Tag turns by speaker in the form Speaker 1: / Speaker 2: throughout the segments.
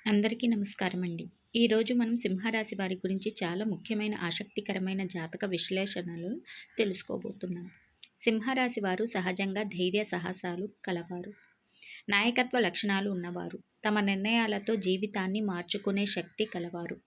Speaker 1: అందరికీ నమస్కారం అండి. ఈరోజు మనం సింహరాశి వారి గురించి చాలా ముఖ్యమైన ఆసక్తికరమైన జాతక విశ్లేషణలు తెలుసుకోబోతున్నాం. సింహరాశి వారు సహజంగా ధైర్య సాహసాలు కలవారు, నాయకత్వ లక్షణాలు ఉన్నవారు, తమ నిర్ణయాలతో జీవితాన్ని మార్చుకునే శక్తి కలవారు.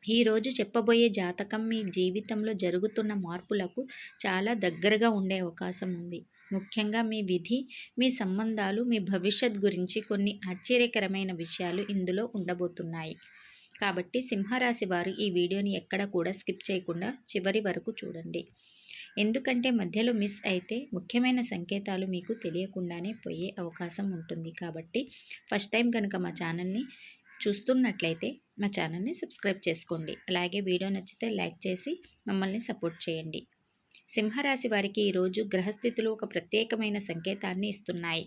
Speaker 1: ఈరోజు చెప్పబోయే జాతకం మీ జీవితంలో జరుగుతున్న మార్పులకు చాలా దగ్గరగా ఉండే అవకాశం ఉంది. ముఖ్యంగా మీ విధి, మీ సంబంధాలు, మీ భవిష్యత్ గురించి కొన్ని ఆశ్చర్యకరమైన విషయాలు ఇందులో ఉండబోతున్నాయి. కాబట్టి సింహరాశి వారు ఈ వీడియోని ఎక్కడ కూడా స్కిప్ చేయకుండా చివరి వరకు చూడండి. ఎందుకంటే మధ్యలో మిస్ అయితే ముఖ్యమైన సంకేతాలు మీకు తెలియకుండానే పోయే అవకాశం ఉంటుంది. కాబట్టి ఫస్ట్ టైం కనుక మా ఛానల్ని చూస్తున్నట్లయితే మా ఛానల్ని సబ్స్క్రైబ్ చేసుకోండి. అలాగే వీడియో నచ్చితే లైక్ చేసి మమ్మల్ని సపోర్ట్ చేయండి. సింహరాశి వారికి ఈరోజు గ్రహస్థితులు ఒక ప్రత్యేకమైన సంకేతాన్ని ఇస్తున్నాయి.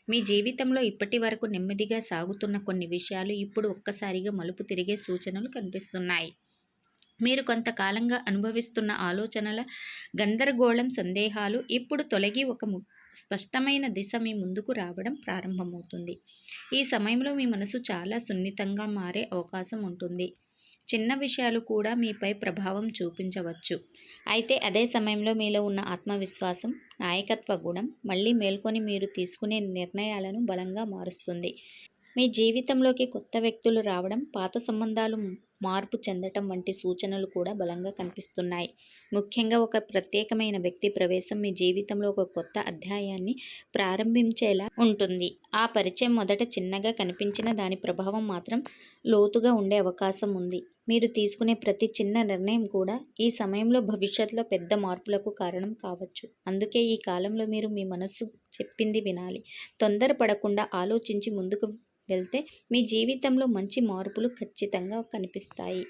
Speaker 1: మీ జీవితంలో ఇప్పటి వరకు నెమ్మదిగా సాగుతున్న కొన్ని విషయాలు ఇప్పుడు ఒక్కసారిగా మలుపు తిరిగే సూచనలు కనిపిస్తున్నాయి. మీరు కొంతకాలంగా అనుభవిస్తున్న ఆలోచనల గందరగోళం, సందేహాలు ఇప్పుడు తొలగి ఒక స్పష్టమైన దిశ మీ ముందుకు రావడం ప్రారంభమవుతుంది. ఈ సమయంలో మీ మనసు చాలా సున్నితంగా మారే అవకాశం ఉంటుంది. చిన్న విషయాలు కూడా మీపై ప్రభావం చూపించవచ్చు. అయితే అదే సమయంలో మీలో ఉన్న ఆత్మవిశ్వాసం, నాయకత్వ గుణం మళ్ళీ మేల్కొని మీరు తీసుకునే నిర్ణయాలను బలంగా మారుస్తుంది. మీ జీవితంలోకి కొత్త వ్యక్తులు రావడం, పాత సంబంధాలు మార్పు చెందటం వంటి సూచనలు కూడా బలంగా కనిపిస్తున్నాయి. ముఖ్యంగా ఒక ప్రత్యేకమైన వ్యక్తి ప్రవేశం మీ జీవితంలో ఒక కొత్త అధ్యాయాన్ని ప్రారంభించేలా ఉంటుంది. ఆ పరిచయం మొదట చిన్నగా కనిపించిన దాని ప్రభావం మాత్రం లోతుగా ఉండే అవకాశం ఉంది. మీరు తీసుకునే ప్రతి చిన్న నిర్ణయం కూడా ఈ సమయంలో భవిష్యత్తులో పెద్ద మార్పులకు కారణం కావచ్చు. అందుకే ఈ కాలంలో మీరు మీ మనస్సు చెప్పింది వినాలి. తొందరపడకుండా ఆలోచించి ముందుకు వెళ్తే మీ జీవితంలో మంచి మార్పులు ఖచ్చితంగా కనిపిస్తాయి.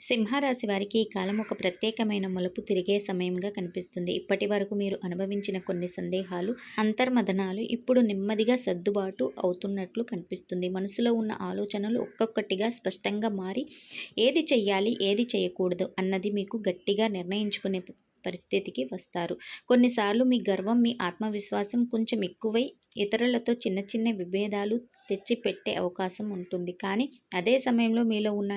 Speaker 1: సింహరాశి వారికి ఈ కాలం ఒక ప్రత్యేకమైన మలుపు తిరిగే సమయంగా కనిపిస్తుంది. ఇప్పటి వరకు మీరు అనుభవించిన కొన్ని సందేహాలు, అంతర్మథనాలు ఇప్పుడు నెమ్మదిగా సర్దుబాటు అవుతున్నట్లు కనిపిస్తుంది. మనసులో ఉన్న ఆలోచనలు ఒక్కొక్కటిగా స్పష్టంగా మారి ఏది చెయ్యాలి, ఏది చేయకూడదు అన్నది మీకు గట్టిగా నిర్ణయించుకునే పరిస్థితికి వస్తారు. కొన్నిసార్లు మీ గర్వం, మీ ఆత్మవిశ్వాసం కొంచెం ఎక్కువై ఇతరులతో చిన్న చిన్న విభేదాలు తెచ్చిపెట్టే అవకాశం ఉంటుంది. కానీ అదే సమయంలో మీలో ఉన్న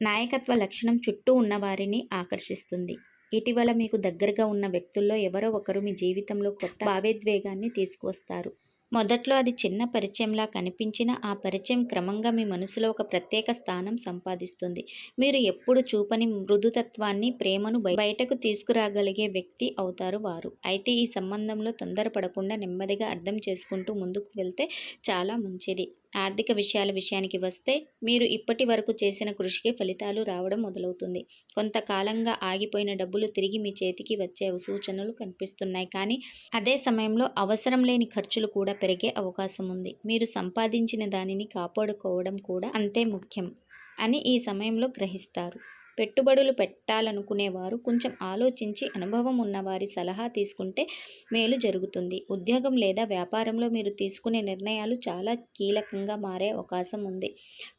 Speaker 1: నాయకత్వ లక్షణం చుట్టూ ఉన్న వారిని ఆకర్షిస్తుంది. ఇటీవల మీకు దగ్గరగా ఉన్న వ్యక్తుల్లో ఎవరో ఒకరు మీ జీవితంలో కొత్త భావోద్వేగాన్ని తీసుకువస్తారు. మొదట్లో అది చిన్న పరిచయంలా కనిపించిన ఆ పరిచయం క్రమంగా మీ మనసులో ఒక ప్రత్యేక స్థానం సంపాదిస్తుంది. మీరు ఎప్పుడు చూపని మృదుతత్వాన్ని, ప్రేమను బయటకు తీసుకురాగలిగే వ్యక్తి అవుతారు వారు. అయితే ఈ సంబంధంలో తొందరపడకుండా నెమ్మదిగా అర్థం చేసుకుంటూ ముందుకు వెళ్తే చాలా మంచిది. ఆర్థిక విషయానికి వస్తే మీరు ఇప్పటి వరకు చేసిన కృషికి ఫలితాలు రావడం మొదలవుతుంది. కొంతకాలంగా ఆగిపోయిన డబ్బులు తిరిగి మీ చేతికి వచ్చే సూచనలు కనిపిస్తున్నాయి. కానీ అదే సమయంలో అవసరం లేని ఖర్చులు కూడా పెరిగే అవకాశం ఉంది. మీరు సంపాదించిన దానిని కాపాడుకోవడం కూడా అంతే ముఖ్యం అని ఈ సమయంలో గ్రహిస్తారు. పెట్టుబడులు పెట్టాలనుకునేవారు కొంచెం ఆలోచించి అనుభవం ఉన్నవారి సలహా తీసుకుంటే మేలు జరుగుతుంది. ఉద్యోగం లేదా వ్యాపారంలో మీరు తీసుకునే నిర్ణయాలు చాలా కీలకంగా మారే అవకాశం ఉంది.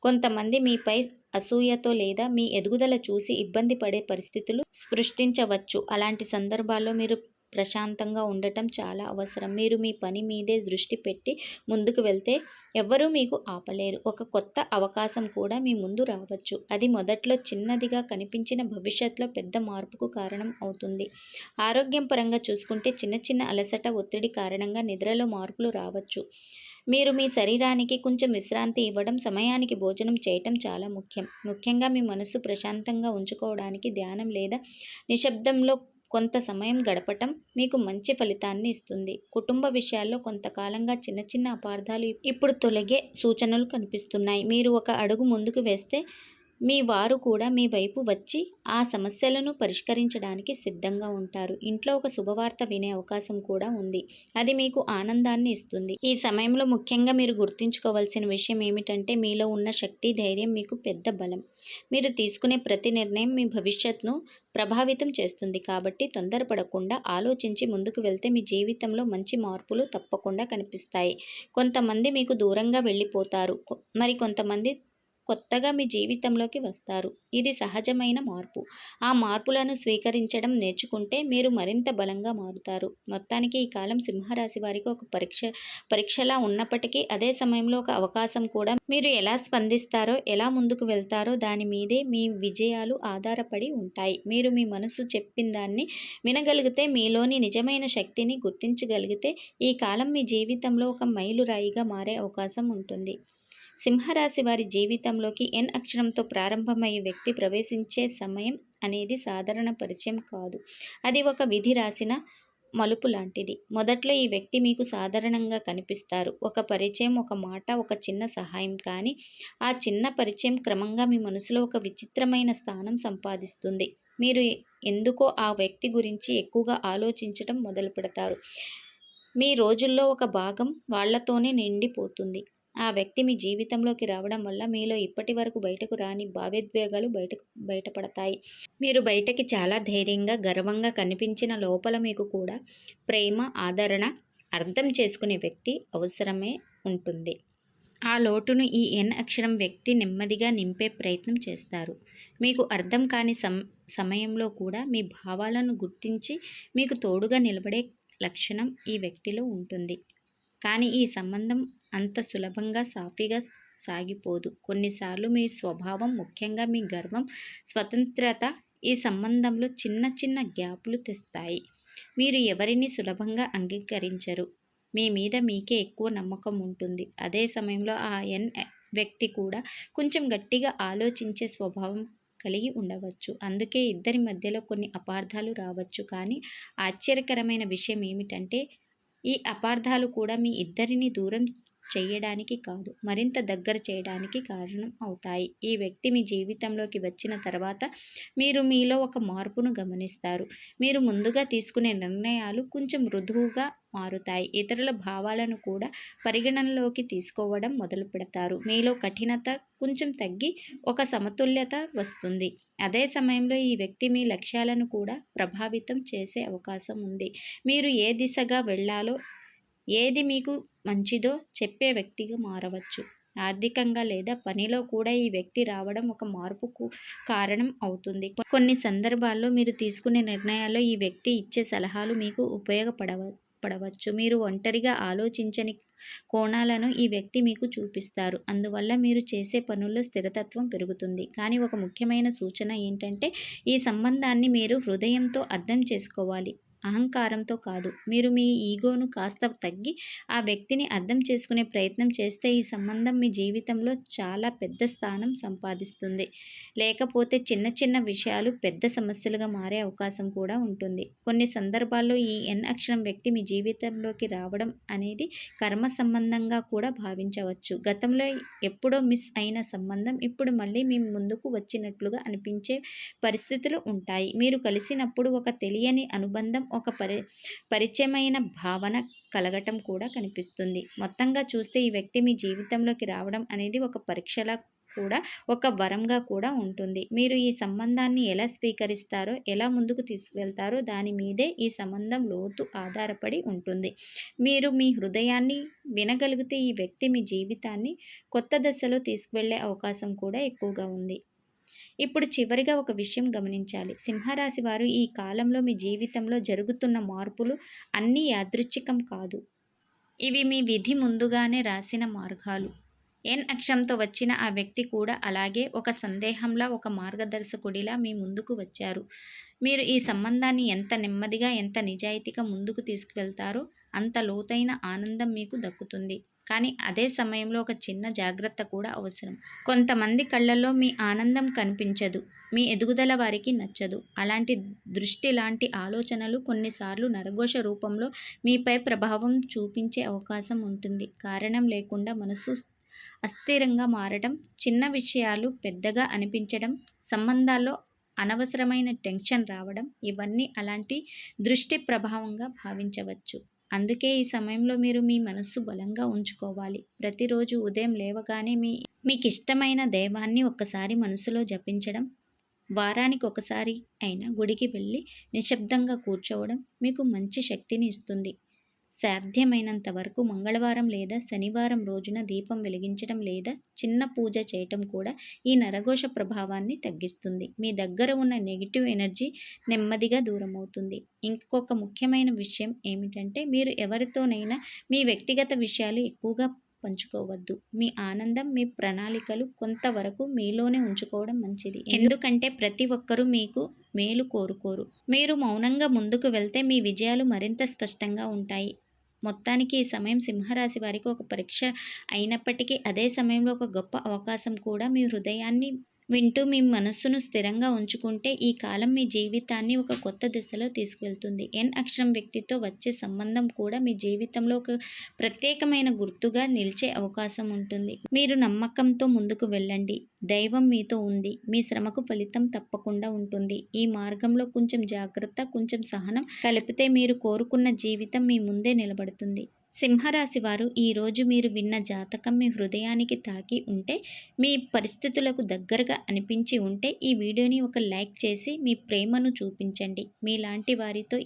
Speaker 1: కొంతమంది మీపై అసూయతో లేదా మీ ఎదుగుదల చూసి ఇబ్బంది పడే పరిస్థితులు సృష్టించవచ్చు. అలాంటి సందర్భాల్లో మీరు ప్రశాంతంగా ఉండటం చాలా అవసరం. మీరు మీ పని మీదే దృష్టి పెట్టి ముందుకు వెళ్తే ఎవ్వరూ మీకు ఆపలేరు. ఒక కొత్త అవకాశం కూడా మీ ముందు రావచ్చు. అది మొదట్లో చిన్నదిగా కనిపించిన భవిష్యత్తులో పెద్ద మార్పుకు కారణం అవుతుంది. ఆరోగ్యం పరంగా చూసుకుంటే చిన్న చిన్న అలసట, ఒత్తిడి కారణంగా నిద్రలో మార్పులు రావచ్చు. మీరు మీ శరీరానికి కొంచెం విశ్రాంతి ఇవ్వడం, సమయానికి భోజనం చేయటం చాలా ముఖ్యంగా మీ మనసు ప్రశాంతంగా ఉంచుకోవడానికి ధ్యానం లేదా నిశ్శబ్దంలో కొంత సమయం గడపటం మీకు మంచి ఫలితాన్ని ఇస్తుంది. కుటుంబ విషయాల్లో కొంతకాలంగా చిన్న చిన్న అపార్థాలు ఇప్పుడు తొలగే సూచనలు కనిపిస్తున్నాయి. మీరు ఒక అడుగు ముందుకు వేస్తే మీ వారు కూడా మీ వైపు వచ్చి ఆ సమస్యలను పరిష్కరించడానికి సిద్ధంగా ఉంటారు. ఇంట్లో ఒక శుభవార్త వినే అవకాశం కూడా ఉంది. అది మీకు ఆనందాన్ని ఇస్తుంది. ఈ సమయంలో ముఖ్యంగా మీరు గుర్తుంచుకోవాల్సిన విషయం ఏమిటంటే మీలో ఉన్న శక్తి, ధైర్యం మీకు పెద్ద బలం. మీరు తీసుకునే ప్రతి నిర్ణయం మీ భవిష్యత్తును ప్రభావితం చేస్తుంది. కాబట్టి తొందరపడకుండా ఆలోచించి ముందుకు వెళ్తే మీ జీవితంలో మంచి మార్పులు తప్పకుండా కనిపిస్తాయి. కొంతమంది మీకు దూరంగా వెళ్ళిపోతారు, మరి కొంతమంది కొత్తగా మీ జీవితంలోకి వస్తారు. ఇది సహజమైన మార్పు. ఆ మార్పులను స్వీకరించడం నేర్చుకుంటే మీరు మరింత బలంగా మారుతారు. మొత్తానికి ఈ కాలం సింహరాశి వారికి ఒక పరీక్షలా ఉన్నప్పటికీ అదే సమయంలో ఒక అవకాశం కూడా. మీరు ఎలా స్పందిస్తారో, ఎలా ముందుకు వెళ్తారో దాని మీదే మీ విజయాలు ఆధారపడి ఉంటాయి. మీరు మీ మనసు చెప్పిందాన్ని వినగలిగితే, మీలోని నిజమైన శక్తిని గుర్తించగలిగితే ఈ కాలం మీ జీవితంలో ఒక మైలురాయిగా మారే అవకాశం ఉంటుంది. సింహరాశి వారి జీవితంలోకి ఎన్ అక్షరంతో ప్రారంభమయ్యే వ్యక్తి ప్రవేశించే సమయం అనేది సాధారణ పరిచయం కాదు. అది ఒక విధి రాసిన మలుపు లాంటిది. మొదట్లో ఈ వ్యక్తి మీకు సాధారణంగా కనిపిస్తారు. ఒక పరిచయం, ఒక మాట, ఒక చిన్న సహాయం. కానీ ఆ చిన్న పరిచయం క్రమంగా మీ మనసులో ఒక విచిత్రమైన స్థానం సంపాదిస్తుంది. మీరు ఎందుకో ఆ వ్యక్తి గురించి ఎక్కువగా ఆలోచించడం మొదలు పెడతారు. మీ రోజుల్లో ఒక భాగం వాళ్లతోనే నిండిపోతుంది. ఆ వ్యక్తి మీ జీవితంలోకి రావడం వల్ల మీలో ఇప్పటి వరకు బయటకు రాని భావోద్వేగాలు బయటపడతాయి. మీరు బయటకి చాలా ధైర్యంగా, గర్వంగా కనిపించిన లోపల మీకు కూడా ప్రేమ, ఆదరణ, అర్థం చేసుకునే వ్యక్తి అవసరమే ఉంటుంది. ఆ లోటును ఈ ఎన్ అక్షరం వ్యక్తి నెమ్మదిగా నింపే ప్రయత్నం చేస్తారు. మీకు అర్థం కాని సమయంలో కూడా మీ భావాలను గుర్తించి మీకు తోడుగా నిలబడే లక్షణం ఈ వ్యక్తిలో ఉంటుంది. కానీ ఈ సంబంధం అంత సులభంగా, సాఫీగా సాగిపోదు. కొన్నిసార్లు మీ స్వభావం, ముఖ్యంగా మీ గర్వం, స్వతంత్రత ఈ సంబంధంలో చిన్న చిన్న గ్యాపులు తెస్తాయి. మీరు ఎవరిని సులభంగా అంగీకరించరు. మీ మీద మీకే ఎక్కువ నమ్మకం ఉంటుంది. అదే సమయంలో ఆ ఎన్ వ్యక్తి కూడా కొంచెం గట్టిగా ఆలోచించే స్వభావం కలిగి ఉండవచ్చు. అందుకే ఇద్దరి మధ్యలో కొన్ని అపార్థాలు రావచ్చు. కానీ ఆశ్చర్యకరమైన విషయం ఏమిటంటే ఈ అపార్థాలు కూడా మీ ఇద్దరిని దూరం చేయడానికి కాదు, మరింత దగ్గర చేయడానికి కారణం అవుతాయి. ఈ వ్యక్తి మీ జీవితంలోకి వచ్చిన తర్వాత మీరు మీలో ఒక మార్పును గమనిస్తారు. మీరు ముందుగా తీసుకునే నిర్ణయాలు కొంచెం మృదువుగా మారుతాయి. ఇతరుల భావాలను కూడా పరిగణనలోకి తీసుకోవడం మొదలు పెడతారు. మీలో కఠినత కొంచెం తగ్గి ఒక సమతుల్యత వస్తుంది. అదే సమయంలో ఈ వ్యక్తి మీ లక్ష్యాలను కూడా ప్రభావితం చేసే అవకాశం ఉంది. మీరు ఏ దిశగా వెళ్ళాలో, ఏది మీకు మంచిదో చెప్పే వ్యక్తిగా మారవచ్చు. ఆర్థికంగా లేదా పనిలో కూడా ఈ వ్యక్తి రావడం ఒక మార్పుకు కారణం అవుతుంది. కొన్ని సందర్భాల్లో మీరు తీసుకునే నిర్ణయాల్లో ఈ వ్యక్తి ఇచ్చే సలహాలు మీకు ఉపయోగపడవచ్చు. మీరు ఒంటరిగా ఆలోచించని కోణాలను ఈ వ్యక్తి మీకు చూపిస్తారు. అందువల్ల మీరు చేసే పనుల్లో స్థిరత్వం పెరుగుతుంది. కానీ ఒక ముఖ్యమైన సూచన ఏంటంటే ఈ సంబంధాన్ని మీరు హృదయంతో అర్థం చేసుకోవాలి, అహంకారంతో కాదు. మీరు మీ ఈగోను కాస్త తగ్గి ఆ వ్యక్తిని అర్థం చేసుకునే ప్రయత్నం చేస్తే ఈ సంబంధం మీ జీవితంలో చాలా పెద్ద స్థానం సంపాదిస్తుంది. లేకపోతే చిన్న చిన్న విషయాలు పెద్ద సమస్యలుగా మారే అవకాశం కూడా ఉంటుంది. కొన్ని సందర్భాల్లో ఈ ఎన్ అక్షరం వ్యక్తి మీ జీవితంలోకి రావడం అనేది కర్మ సంబంధంగా కూడా భావించవచ్చు. గతంలో ఎప్పుడో మిస్ అయిన సంబంధం ఇప్పుడు మళ్ళీ మీ ముందుకు వచ్చినట్లుగా అనిపించే పరిస్థితులు ఉంటాయి. మీరు కలిసినప్పుడు ఒక తెలియని అనుబంధం, ఒక పరిచయమైన భావన కలగటం కూడా కనిపిస్తుంది. మొత్తంగా చూస్తే ఈ వ్యక్తి మీ జీవితంలోకి రావడం అనేది ఒక పరీక్షలా కూడా, ఒక వరంగా కూడా ఉంటుంది. మీరు ఈ సంబంధాన్ని ఎలా స్వీకరిస్తారో, ఎలా ముందుకు తీసుకువెళ్తారో దాని మీదే ఈ సంబంధం లోతు ఆధారపడి ఉంటుంది. మీరు మీ హృదయాన్ని వినగలిగితే ఈ వ్యక్తి మీ జీవితాన్ని కొత్త దశలో తీసుకువెళ్ళే అవకాశం కూడా ఎక్కువగా ఉంది. ఇప్పుడు చివరిగా ఒక విషయం గమనించాలి. సింహరాశి వారు ఈ కాలంలో మీ జీవితంలో జరుగుతున్న మార్పులు అన్నీ యాదృచ్ఛికం కాదు. ఇవి మీ విధి ముందుగానే రాసిన మార్గాలు. ఎన్ అక్షరంతో వచ్చిన ఆ వ్యక్తి కూడా అలాగే ఒక సందేహంలా, ఒక మార్గదర్శకుడిలా మీ ముందుకు వచ్చారు. మీరు ఈ సంబంధాన్ని ఎంత నెమ్మదిగా, ఎంత నిజాయితీగా ముందుకు తీసుకువెళ్తారో అంత లోతైన ఆనందం మీకు దక్కుతుంది. కానీ అదే సమయంలో ఒక చిన్న జాగ్రత్త కూడా అవసరం. కొంతమంది కళ్ళల్లో మీ ఆనందం కనిపించదు, మీ ఎదుగుదల వారికి నచ్చదు. అలాంటి దృష్టి లాంటి ఆలోచనలు కొన్నిసార్లు నరఘోష రూపంలో మీపై ప్రభావం చూపించే అవకాశం ఉంటుంది. కారణం లేకుండా మనసు అస్థిరంగా మారడం, చిన్న విషయాలు పెద్దగా అనిపించడం, సంబంధాల్లో అనవసరమైన టెన్షన్ రావడం, ఇవన్నీ అలాంటి దృష్టి ప్రభావంగా భావించవచ్చు. అందుకే ఈ సమయంలో మీరు మీ మనస్సు బలంగా ఉంచుకోవాలి. ప్రతిరోజు ఉదయం లేవగానే మీకు ఇష్టమైన దైవాన్ని ఒక్కసారి మనసులో జపించడం, వారానికి ఒకసారి అయినా గుడికి వెళ్ళి నిశ్శబ్దంగా కూర్చోవడం మీకు మంచి శక్తిని ఇస్తుంది. సాధ్యమైనంత వరకు మంగళవారం లేదా శనివారం రోజున దీపం వెలిగించడం లేదా చిన్న పూజ చేయటం కూడా ఈ నరఘోష ప్రభావాన్ని తగ్గిస్తుంది. మీ దగ్గర ఉన్న నెగిటివ్ ఎనర్జీ నెమ్మదిగా దూరమవుతుంది. ఇంకొక ముఖ్యమైన విషయం ఏమిటంటే, మీరు ఎవరితోనైనా మీ వ్యక్తిగత విషయాలు ఎక్కువగా పంచుకోవద్దు. మీ ఆనందం, మీ ప్రణాళికలు కొంతవరకు మీలోనే ఉంచుకోవడం మంచిది. ఎందుకంటే ప్రతి ఒక్కరూ మీకు మేలు కోరుకోరు. మీరు మౌనంగా ముందుకు వెళ్తే మీ విజయాలు మరింత స్పష్టంగా ఉంటాయి. మొత్తానికి ఈ సమయం సింహరాశి వారికి ఒక పరీక్ష అయినప్పటికీ అదే సమయంలో ఒక గొప్ప అవకాశం కూడా. మీ హృదయాన్ని వింటూ మీ మనస్సును స్థిరంగా ఉంచుకుంటే ఈ కాలం మీ జీవితాన్ని ఒక కొత్త దిశలో తీసుకువెళ్తుంది. ఎన్ అక్షరం వ్యక్తితో వచ్చే సంబంధం కూడా మీ జీవితంలో ఒక ప్రత్యేకమైన గుర్తుగా నిలిచే అవకాశం ఉంటుంది. మీరు నమ్మకంతో ముందుకు వెళ్ళండి. దైవం మీతో ఉంది. మీ శ్రమకు ఫలితం తప్పకుండా ఉంటుంది. ఈ మార్గంలో కొంచెం జాగ్రత్త, కొంచెం సహనం కలిపితే మీరు కోరుకున్న జీవితం మీ ముందే నిలబడుతుంది. సింహరాశి వారు, ఈరోజు మీరు విన్న జాతకం మీ హృదయానికి తాకి ఉంటే, మీ పరిస్థితులకు దగ్గరగా అనిపించి ఉంటే ఈ వీడియోని ఒక లైక్ చేసి మీ ప్రేమను చూపించండి. మీలాంటి వారితో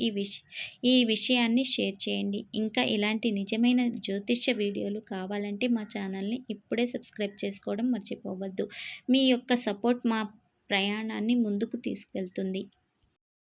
Speaker 1: ఈ విషయాన్ని షేర్ చేయండి. ఇంకా ఇలాంటి నిజమైన జ్యోతిష్య వీడియోలు కావాలంటే మా ఛానల్ని ఇప్పుడే సబ్స్క్రైబ్ చేసుకోవడం మర్చిపోవద్దు. మీ యొక్క సపోర్ట్ మా ప్రయాణాన్ని ముందుకు తీసుకెళ్తుంది.